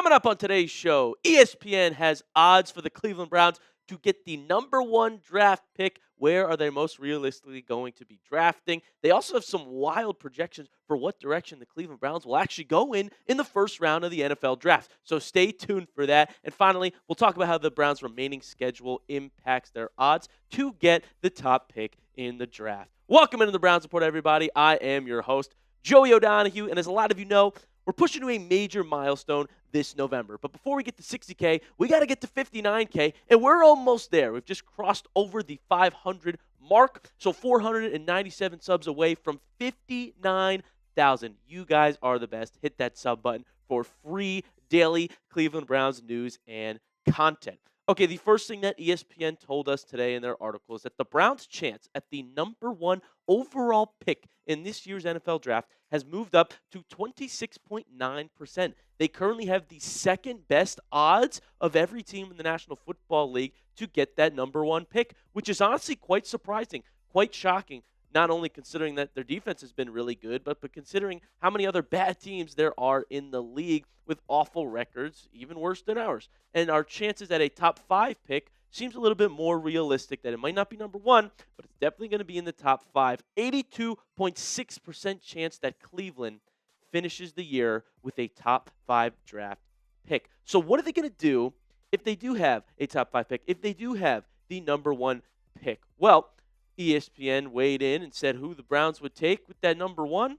Coming up on today's show, ESPN has odds for the Cleveland Browns to get the number one draft pick. Where are they most realistically going to be drafting? They also have some wild projections for what direction the Cleveland Browns will actually go in the first round of the NFL draft. So stay tuned for that. And finally, we'll talk about how the Browns' remaining schedule impacts their odds to get the top pick in the draft. Welcome into the Browns Report, everybody. I am your host, Joey O'Donohue, and as a lot of you know, we're pushing to a major milestone this November. But before we get to 60K, we got to get to 59K, and we're almost there. We've just crossed over the 500 mark, so 497 subs away from 59,000. You guys are the best. Hit that sub button for free daily Cleveland Browns news and content. Okay, the first thing that ESPN told us today in their article is that the Browns' chance at the number one overall pick in this year's NFL draft has moved up to 26.9%. They currently have the second best odds of every team in the National Football League to get that number one pick, which is honestly quite surprising, quite shocking, not only considering that their defense has been really good, but considering how many other bad teams there are in the league with awful records, even worse than ours. And our chances at a top 5 pick seems a little bit more realistic, that it might not be number 1, but it's definitely going to be in the top 5. 82.6% chance that Cleveland finishes the year with a top 5 draft pick. So what are they going to do if they do have a top 5 pick, if they do have the number 1 pick? Well, ESPN weighed in and said who the Browns would take with that number 1.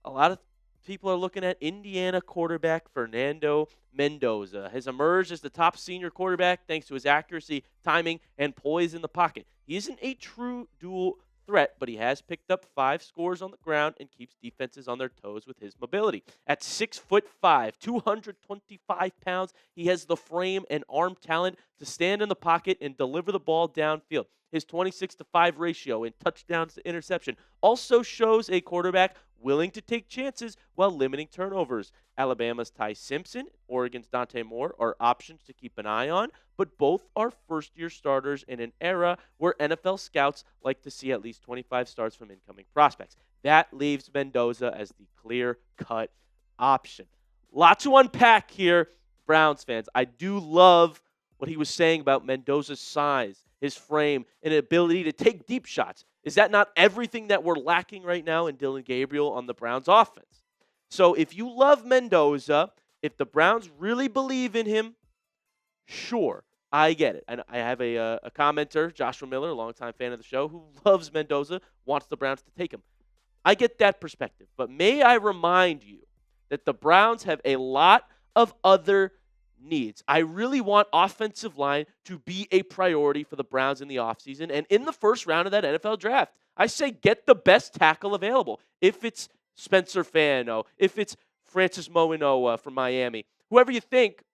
A lot of people are looking at Indiana quarterback Fernando Mendoza. Has emerged as the top senior quarterback thanks to his accuracy, timing, and poise in the pocket. He isn't a true dual threat, but he has picked up 5 scores on the ground and keeps defenses on their toes with his mobility. At 6'5", 225 pounds, he has the frame and arm talent to stand in the pocket and deliver the ball downfield. His 26-5 ratio in touchdowns to interception also shows a quarterback willing to take chances while limiting turnovers. Alabama's Ty Simpson, Oregon's Dante are options to keep an eye on, but both are first-year starters in an era where NFL scouts like to see at least 25 starts from incoming prospects. That leaves Mendoza as the clear-cut option. Lot to unpack here, Browns fans. I do love what he was saying about Mendoza's size, his frame, and ability to take deep shots. Is that not everything that we're lacking right now in Dylan Gabriel on the Browns offense? So if you love Mendoza, if the Browns really believe in him, sure, I get it. And I have a commenter, Joshua Miller, a longtime fan of the show, who loves Mendoza, wants the Browns to take him. I get that perspective. But may I remind you that the Browns have a lot of other needs. I really want offensive line to be a priority for the Browns in the offseason and in the first round of that NFL draft. I say get the best tackle available. If it's Spencer Fano, if it's Francis Moinoa from Miami, whoever you think,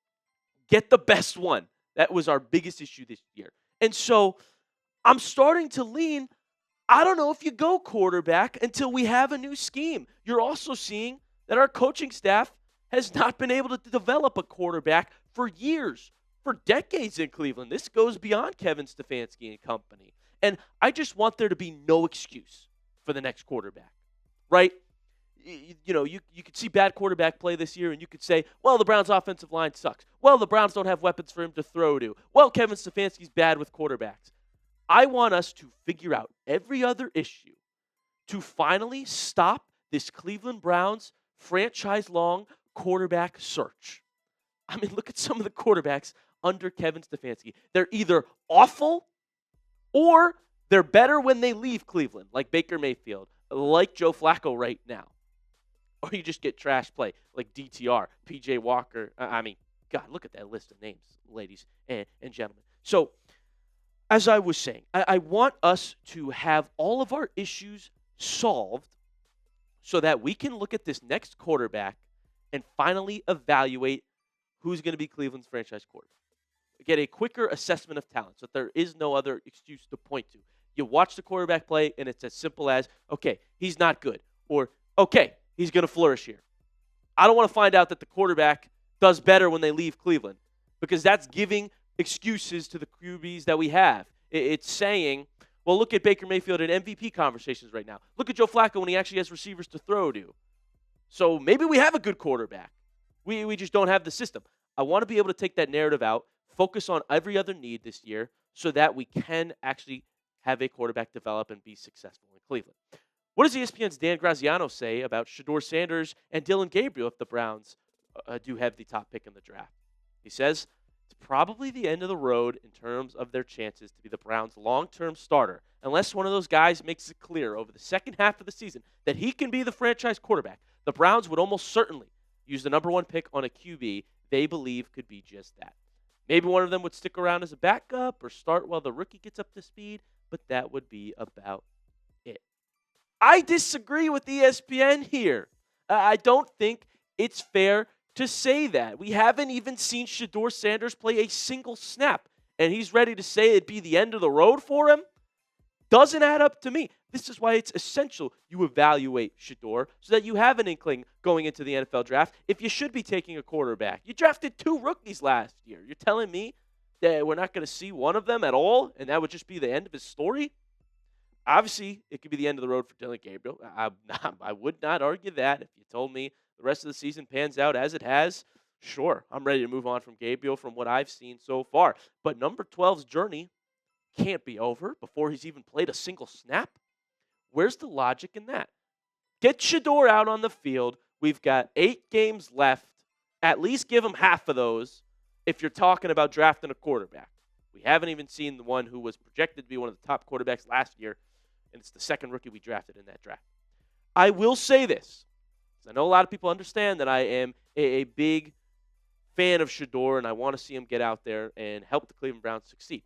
get the best one. That was our biggest issue this year. And so I'm starting to lean, I don't know if you go quarterback until we have a new scheme. You're also seeing that our coaching staff has not been able to develop a quarterback for years, for decades in Cleveland. This goes beyond Kevin Stefanski and company. And I just want there to be no excuse for the next quarterback, right? You know, you could see bad quarterback play this year, and you could say, well, the Browns' offensive line sucks. Well, the Browns don't have weapons for him to throw to. Well, Kevin Stefanski's bad with quarterbacks. I want us to figure out every other issue to finally stop this Cleveland Browns franchise-long quarterback search. I mean, look at some of the quarterbacks under Kevin Stefanski. They're either awful or they're better when they leave Cleveland, like Baker Mayfield, like Joe Flacco right now. Or you just get trash play, like DTR, PJ Walker. I mean, God, look at that list of names, ladies and gentlemen. So, as I was saying, I want us to have all of our issues solved so that we can look at this next quarterback and finally evaluate who's going to be Cleveland's franchise quarterback. Get a quicker assessment of talent so that there is no other excuse to point to. You watch the quarterback play, and it's as simple as, okay, he's not good, or, okay, he's going to flourish here. I don't want to find out that the quarterback does better when they leave Cleveland, because that's giving excuses to the QBs that we have. It's saying, well, look at Baker Mayfield in MVP conversations right now. Look at Joe Flacco when he actually has receivers to throw to. So maybe we have a good quarterback. We just don't have the system. I want to be able to take that narrative out, focus on every other need this year so that we can actually have a quarterback develop and be successful in Cleveland. What does ESPN's Dan Graziano say about Shedeur Sanders and Dylan Gabriel if the Browns do have the top pick in the draft? He says it's probably the end of the road in terms of their chances to be the Browns' long-term starter, unless one of those guys makes it clear over the second half of the season that he can be the franchise quarterback. The Browns would almost certainly use the number one pick on a QB they believe could be just that. Maybe one of them would stick around as a backup or start while the rookie gets up to speed, but that would be about it. I disagree with ESPN here. I don't think it's fair to say that. We haven't even seen Shedeur Sanders play a single snap, and he's ready to say it'd be the end of the road for him? Doesn't add up to me. This is why it's essential you evaluate Shedeur so that you have an inkling going into the NFL draft if you should be taking a quarterback. You drafted 2 rookies last year. You're telling me that we're not going to see one of them at all, and that would just be the end of his story? Obviously, it could be the end of the road for Dylan Gabriel. I would not argue that. If you told me the rest of the season pans out as it has, sure, I'm ready to move on from Gabriel from what I've seen so far. But number 12's journey can't be over before he's even played a single snap. Where's the logic in that? Get Shedeur out on the field. We've got 8 games left. At least give him half of those if you're talking about drafting a quarterback. We haven't even seen the one who was projected to be one of the top quarterbacks last year, and it's the second rookie we drafted in that draft. I will say this, because I know a lot of people understand that I am a big fan of Shedeur, and I want to see him get out there and help the Cleveland Browns succeed.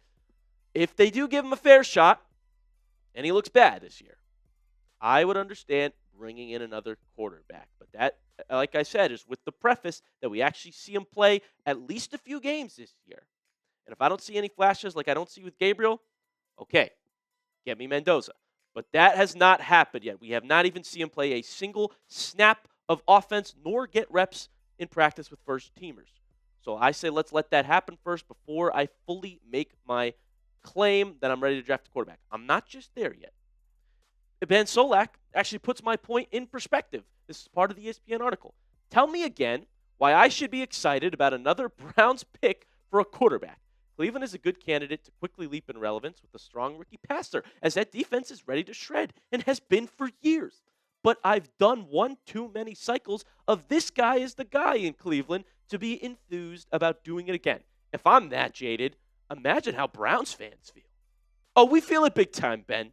If they do give him a fair shot, and he looks bad this year, I would understand bringing in another quarterback. But that, like I said, is with the preface that we actually see him play at least a few games this year. And if I don't see any flashes like I don't see with Gabriel, okay, get me Mendoza. But that has not happened yet. We have not even seen him play a single snap of offense nor get reps in practice with first teamers. So I say let's let that happen first before I fully make my claim that I'm ready to draft a quarterback. I'm not just there yet. Ben Solak actually puts my point in perspective. This is part of the ESPN article. Tell me again why I should be excited about another Browns pick for a quarterback. Cleveland is a good candidate to quickly leap in relevance with a strong rookie passer, as that defense is ready to shred and has been for years. But I've done one too many cycles of this guy is the guy in Cleveland to be enthused about doing it again. If I'm that jaded, imagine how Browns fans feel. Oh, we feel it big time, Ben,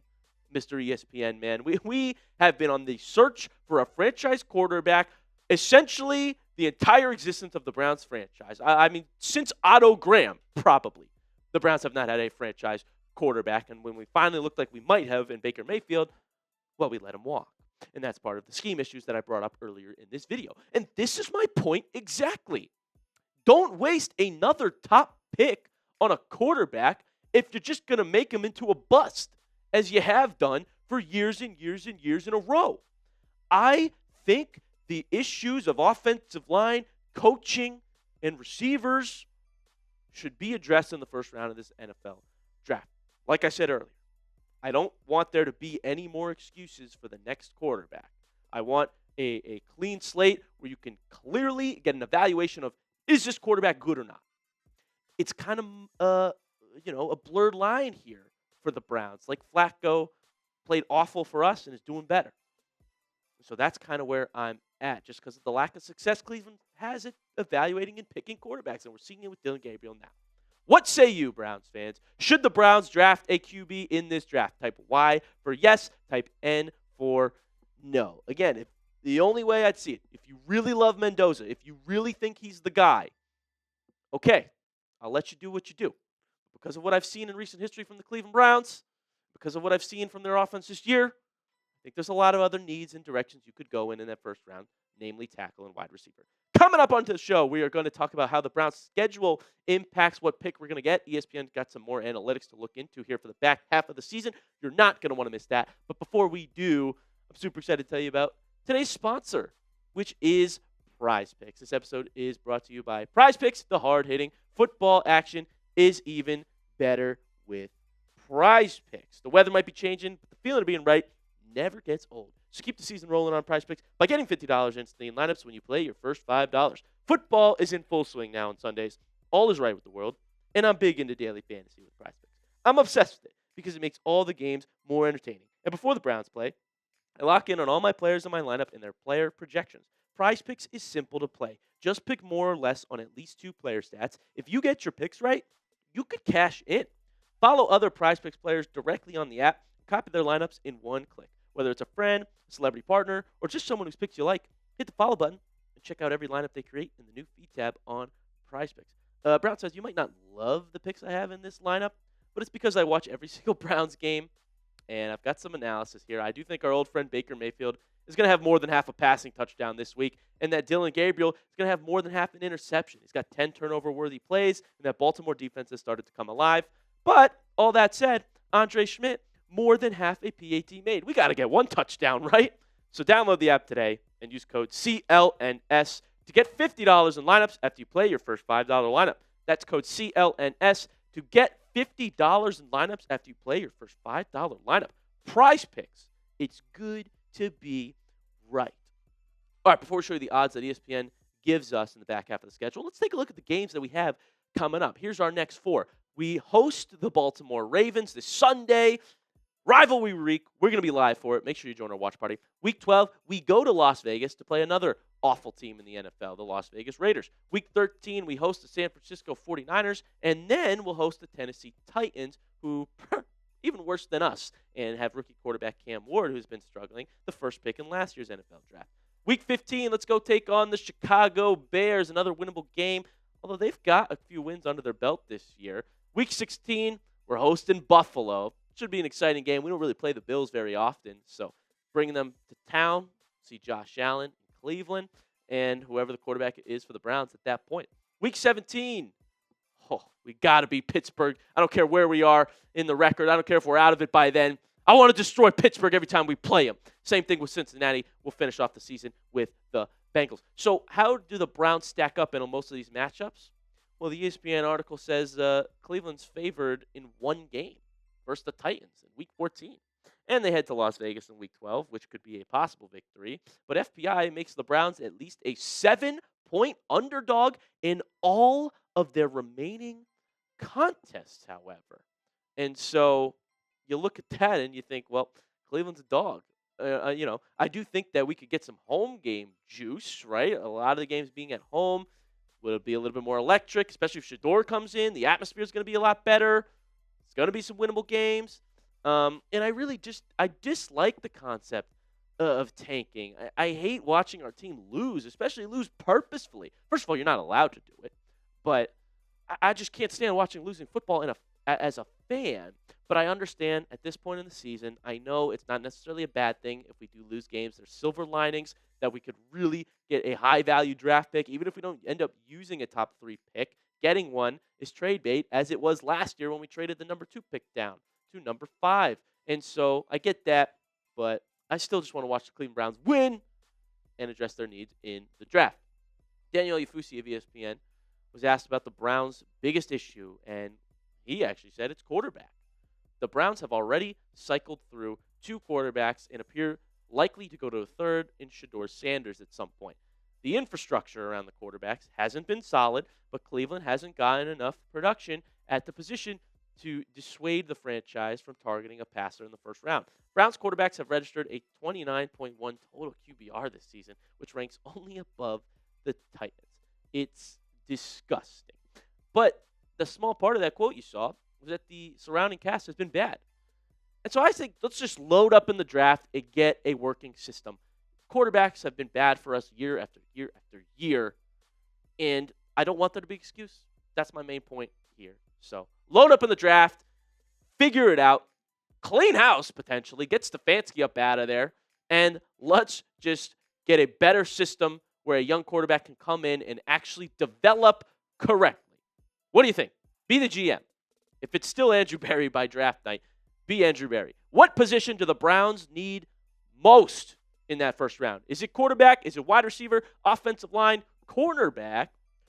Mr. ESPN, man. We have been on the search for a franchise quarterback essentially the entire existence of the Browns franchise. I mean, since Otto Graham, probably, the Browns have not had a franchise quarterback. And when we finally looked like we might have in Baker Mayfield, well, we let him walk. And that's part of the scheme issues that I brought up earlier in this video. And this is my point exactly. Don't waste another top pick on a quarterback if you're just going to make him into a bust, as you have done for years and years and years in a row. I think the issues of offensive line, coaching, and receivers should be addressed in the first round of this NFL draft. Like I said earlier, I don't want there to be any more excuses for the next quarterback. I want a clean slate where you can clearly get an evaluation of, is this quarterback good or not? It's kind of a blurred line here for the Browns. Like Flacco played awful for us and is doing better. So that's kind of where I'm at, just because of the lack of success Cleveland has at evaluating and picking quarterbacks, and we're seeing it with Dylan Gabriel now. What say you, Browns fans? Should the Browns draft a QB in this draft? Type Y for yes, type N for no. Again, if the only way I'd see it, if you really love Mendoza, if you really think he's the guy, okay, I'll let you do what you do. Because of what I've seen in recent history from the Cleveland Browns, because of what I've seen from their offense this year, I think there's a lot of other needs and directions you could go in that first round, namely tackle and wide receiver. Coming up onto the show, we are going to talk about how the Browns' schedule impacts what pick we're going to get. ESPN got some more analytics to look into here for the back half of the season. You're not going to want to miss that. But before we do, I'm super excited to tell you about today's sponsor, which is Prize Picks. This episode is brought to you by Prize Picks. The hard-hitting football action is even better with Prize Picks. The weather might be changing, but the feeling of being right never gets old. So keep the season rolling on Prize Picks by getting $50 instantly in lineups when you play your first $5. Football is in full swing now on Sundays. All is right with the world, and I'm big into daily fantasy with Prize Picks. I'm obsessed with it because it makes all the games more entertaining. And before the Browns play, I lock in on all my players in my lineup and their player projections. Prize Picks is simple to play. Just pick more or less on at least 2 player stats. If you get your picks right, you could cash in. Follow other Prize Picks players directly on the app. Copy their lineups in one click. Whether it's a friend, a celebrity partner, or just someone whose picks you like, hit the follow button and check out every lineup they create in the new feed tab on Prize Picks. Brown says, you might not love the picks I have in this lineup, but it's because I watch every single Browns game, and I've got some analysis here. I do think our old friend Baker Mayfield is going to have more than half a passing touchdown this week, and that Dylan Gabriel is going to have more than half an interception. He's got 10 turnover-worthy plays, and that Baltimore defense has started to come alive. But all that said, Andre Schmidt, more than half a PAT made. We got to get one touchdown, right? So download the app today and use code CLNS to get $50 in lineups after you play your first $5 lineup. That's code CLNS to get $50 in lineups after you play your first $5 lineup. Prize Picks. It's good to be right. All right, before we show you the odds that ESPN gives us in the back half of the schedule, let's take a look at the games that we have coming up. Here's our next 4. We host the Baltimore Ravens this Sunday. Rivalry week, we're going to be live for it. Make sure you join our watch party. Week 12, we go to Las Vegas to play another awful team in the NFL, the Las Vegas Raiders. Week 13, we host the San Francisco 49ers, and then we'll host the Tennessee Titans, who even worse than us, and have rookie quarterback Cam Ward, who's been struggling, the first pick in last year's NFL draft. Week 15, let's go take on the Chicago Bears, another winnable game, although they've got a few wins under their belt this year. Week 16, we're hosting Buffalo. Should be an exciting game. We don't really play the Bills very often, so bringing them to town, see Josh Allen in Cleveland, and whoever the quarterback is for the Browns at that point. Week 17, we got to beat Pittsburgh. I don't care where we are in the record. I don't care if we're out of it by then. I want to destroy Pittsburgh every time we play them. Same thing with Cincinnati. We'll finish off the season with the Bengals. So how do the Browns stack up in most of these matchups? Well, the ESPN article says Cleveland's favored in one game versus the Titans in Week 14. And they head to Las Vegas in Week 12, which could be a possible victory. But FPI makes the Browns at least a 7-point underdog in all of their remaining contests, however. And so you look at that and you think, well, Cleveland's a dog. I do think that we could get some home game juice, right? A lot of the games being at home will be a little bit more electric, especially if Shedeur comes in. The atmosphere is going to be a lot better. It's going to be some winnable games. And I dislike the concept of tanking. I hate watching our team lose, especially lose purposefully. First of all, you're not allowed to do it. But I just can't stand watching losing football as a fan. But I understand at this point in the season, I know it's not necessarily a bad thing if we do lose games. There's silver linings that we could really get a high-value draft pick. Even if we don't end up using a top 3 pick, getting one is trade bait, as it was last year when we traded the number 2 pick down to number 5. And so I get that, but I still just want to watch the Cleveland Browns win and address their needs in the draft. Daniel Ufusi of ESPN was asked about the Browns' biggest issue, and he actually said it's quarterback. The Browns have already cycled through 2 quarterbacks and appear likely to go to a third in Shedeur Sanders at some point. The infrastructure around the quarterbacks hasn't been solid, but Cleveland hasn't gotten enough production at the position to dissuade the franchise from targeting a passer in the first round. Browns quarterbacks have registered a 29.1 total QBR this season, which ranks only above the Titans. It's disgusting. But the small part of that quote you saw was that the surrounding cast has been bad. And so I think let's just load up in the draft and get a working system. Quarterbacks have been bad for us year after year after year, and I don't want there to be an excuse. That's my main point here. So load up in the draft, figure it out, clean house potentially, get Stefanski up out of there, and let's just get a better system where a young quarterback can come in and actually develop correctly. What do you think? Be the GM. If it's still Andrew Berry by draft night, be Andrew Berry. What position do the Browns need most in that first round? Is it quarterback? Is it wide receiver, offensive line, cornerback?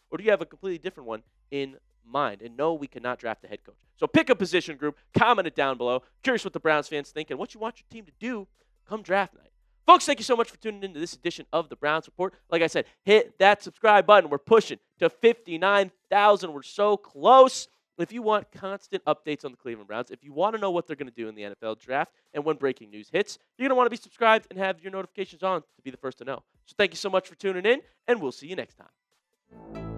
Or do you have a completely different one in mind? And no, we cannot draft a head coach. So pick a position group, comment it down below. Curious what the Browns fans think and what you want your team to do come draft night. Folks, thank you so much for tuning into this edition of the Browns Report. Like I said, hit that subscribe button. We're pushing to 59,000. We're so close. If you want constant updates on the Cleveland Browns, if you want to know what they're going to do in the NFL draft and when breaking news hits, you're going to want to be subscribed and have your notifications on to be the first to know. So thank you so much for tuning in, and we'll see you next time.